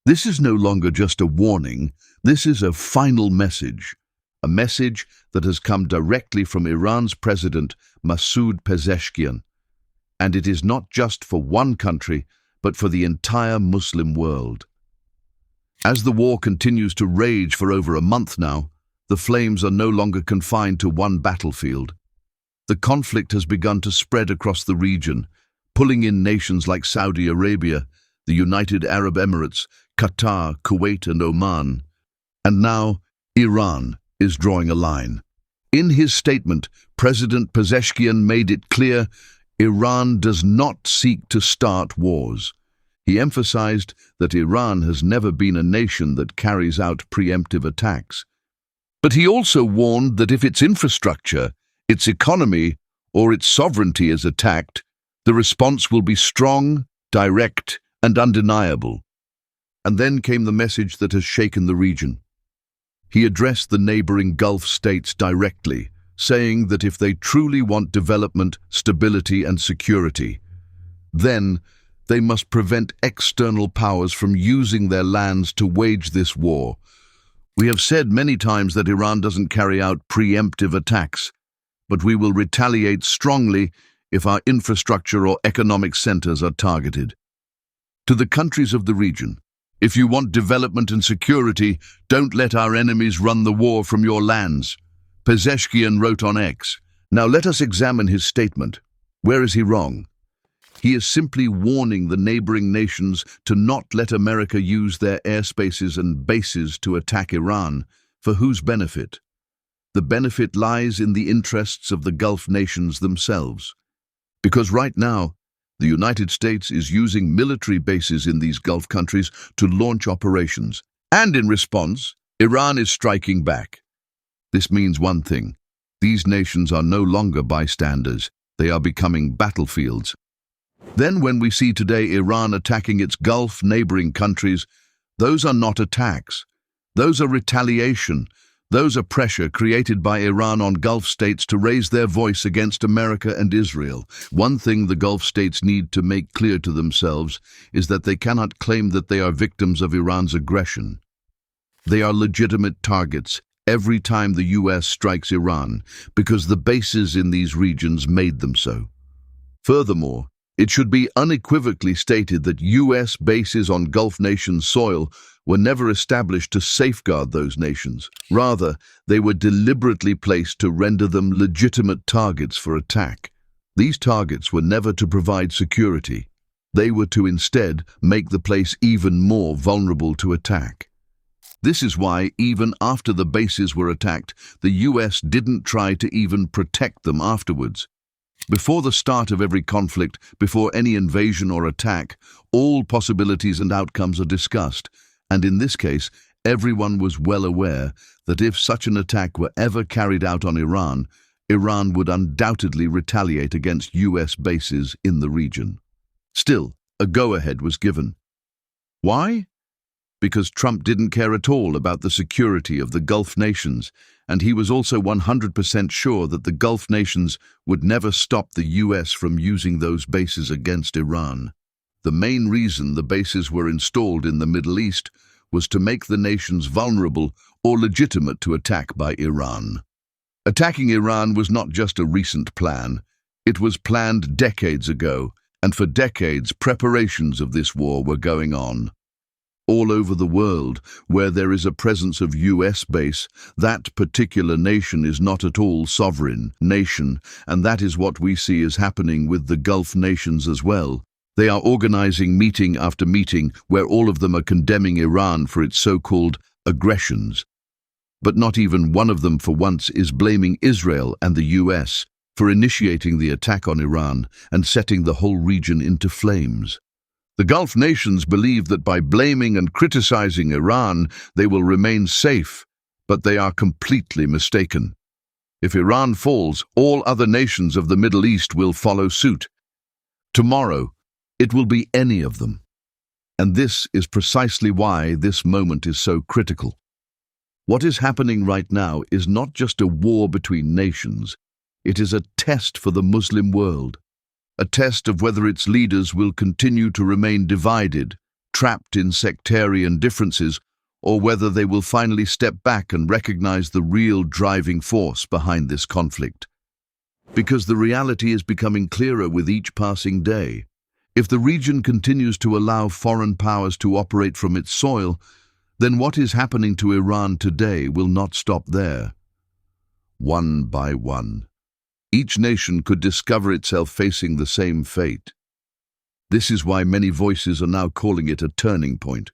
This is no longer just a warning, this is a final message. A message that has come directly from Iran's president, Masoud Pezeshkian. And it is not just for one country, but for the entire Muslim world. As the war continues to rage for over a month now, the flames are no longer confined to one battlefield. The conflict has begun to spread across the region, pulling in nations like Saudi Arabia, the United Arab Emirates, Qatar, Kuwait and Oman. And now, Iran is drawing a line. In his statement, President Pezeshkian made it clear Iran does not seek to start wars. He emphasized that Iran has never been a nation that carries out preemptive attacks. But he also warned that if its infrastructure, its economy, or its sovereignty is attacked, the response will be strong, direct, and undeniable. And then came the message that has shaken the region. He addressed the neighboring Gulf states directly, saying that if they truly want development, stability, and security, then they must prevent external powers from using their lands to wage this war. We have said many times that Iran doesn't carry out preemptive attacks, but we will retaliate strongly if our infrastructure or economic centers are targeted. To the countries of the region, if you want development and security, don't let our enemies run the war from your lands. Pezeshkian wrote on X. Now let us examine his statement. Where is he wrong? He is simply warning the neighboring nations to not let America use their airspaces and bases to attack Iran. For whose benefit? The benefit lies in the interests of the Gulf nations themselves. Because right now, the United States is using military bases in these Gulf countries to launch operations. And in response, Iran is striking back. This means one thing. These nations are no longer bystanders. They are becoming battlefields. Then when we see today Iran attacking its Gulf neighboring countries, those are not attacks. Those are retaliation. Those are pressure created by Iran on Gulf states to raise their voice against America and Israel. One thing the Gulf states need to make clear to themselves is that they cannot claim that they are victims of Iran's aggression. They are legitimate targets every time the US strikes Iran, because the bases in these regions made them so. Furthermore, it should be unequivocally stated that US bases on Gulf nations' soil were never established to safeguard those nations. Rather, they were deliberately placed to render them legitimate targets for attack. These targets were never to provide security. They were to instead make the place even more vulnerable to attack. This is why, even after the bases were attacked, the US didn't try to even protect them afterwards. Before the start of every conflict, before any invasion or attack, all possibilities and outcomes are discussed. And in this case, everyone was well aware that if such an attack were ever carried out on Iran, Iran would undoubtedly retaliate against US bases in the region. Still, a go-ahead was given. Why? Because Trump didn't care at all about the security of the Gulf nations, and he was also 100% sure that the Gulf nations would never stop the US from using those bases against Iran. The main reason the bases were installed in the Middle East was to make the nations vulnerable or legitimate to attack by Iran. Attacking Iran was not just a recent plan. It was planned decades ago, and for decades preparations of this war were going on. All over the world, where there is a presence of US base, that particular nation is not at all sovereign nation, and that is what we see is happening with the Gulf nations as well. They are organizing meeting after meeting where all of them are condemning Iran for its so-called aggressions. But not even one of them for once is blaming Israel and the US for initiating the attack on Iran and setting the whole region into flames. The Gulf nations believe that by blaming and criticizing Iran, they will remain safe, but they are completely mistaken. If Iran falls, all other nations of the Middle East will follow suit. Tomorrow, it will be any of them. And this is precisely why this moment is so critical. What is happening right now is not just a war between nations. It is a test for the Muslim world. A test of whether its leaders will continue to remain divided, trapped in sectarian differences, or whether they will finally step back and recognize the real driving force behind this conflict. Because the reality is becoming clearer with each passing day. If the region continues to allow foreign powers to operate from its soil, then what is happening to Iran today will not stop there. One by one, each nation could discover itself facing the same fate. This is why many voices are now calling it a turning point.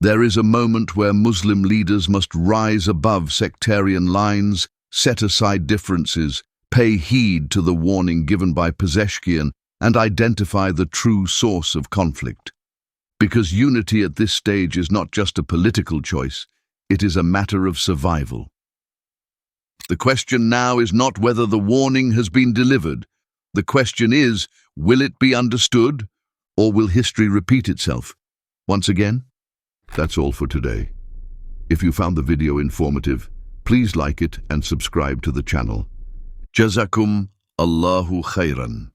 There is a moment where Muslim leaders must rise above sectarian lines, set aside differences, pay heed to the warning given by Pezeshkian, and identify the true source of conflict. Because unity at this stage is not just a political choice, it is a matter of survival. The question now is not whether the warning has been delivered. The question is, will it be understood, or will history repeat itself? Once again, that's all for today. If you found the video informative, please like it and subscribe to the channel. Jazakum Allahu khairan.